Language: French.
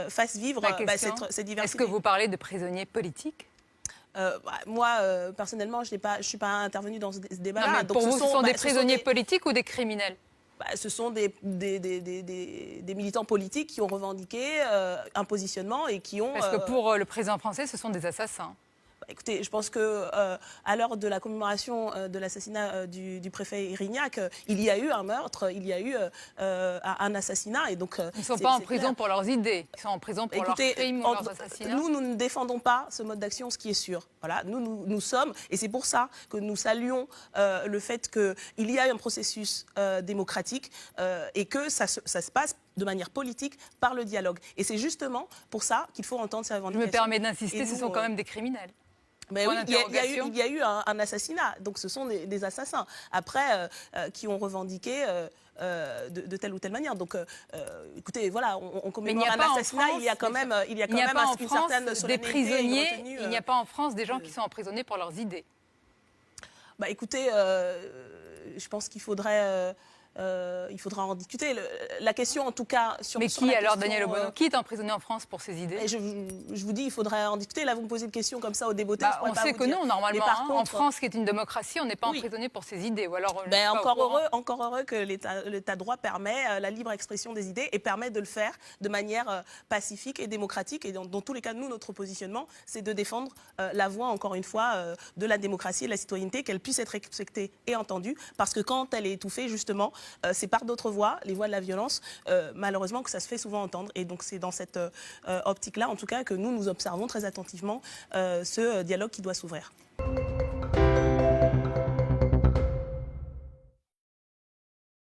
fasse vivre ces diversités. Est-ce que vous parlez de prisonniers politiques? Moi, personnellement, je ne suis pas intervenue dans ce débat-là. Pour vous, ce sont des prisonniers politiques ou des criminels? Ce sont des militants politiques qui ont revendiqué un positionnement et qui ont... Parce que pour le président français, ce sont des assassins. Écoutez, je pense qu'à l'heure de la commémoration de l'assassinat du préfet Irignac, il y a eu un meurtre, il y a eu un assassinat. Et donc, ils ne sont pas en prison pour leurs idées, ils sont en prison pour leurs crimes ou leurs assassinats. Nous ne défendons pas ce mode d'action, ce qui est sûr. Voilà, nous sommes, et c'est pour ça que nous saluons le fait qu'il y a un processus démocratique et que ça se passe de manière politique par le dialogue. Et c'est justement pour ça qu'il faut entendre ces revendications. Je me permets d'insister, ce sont quand même des criminels. Mais oui, il y a eu un assassinat, donc ce sont des assassins, après, qui ont revendiqué de telle ou telle manière. Donc, écoutez, voilà, on commémore un assassinat, il y a quand même une certaine solennité. Des prisonniers, il n'y a pas en France des gens qui sont emprisonnés pour leurs idées. Écoutez, je pense qu'il faudrait... il faudra en discuter. La question, en tout cas, sur... Mais qui, alors, Daniel Obono, qui est emprisonné en France pour ses idées? Je vous dis, il faudrait en discuter. Là, vous me posez une question comme ça au débeautage. On sait que non, normalement. En France, qui est une démocratie, on n'est pas emprisonné pour ses idées. Ou alors, encore heureux que l'État de droit permet la libre expression des idées et permet de le faire de manière pacifique et démocratique. Et dans tous les cas, nous, notre positionnement, c'est de défendre la voie, encore une fois, de la démocratie et de la citoyenneté, qu'elle puisse être respectée et entendue. Parce que quand elle est étouffée, justement, c'est par d'autres voies, les voies de la violence, malheureusement que ça se fait souvent entendre. Et donc c'est dans cette optique-là, en tout cas, que nous observons très attentivement ce dialogue qui doit s'ouvrir.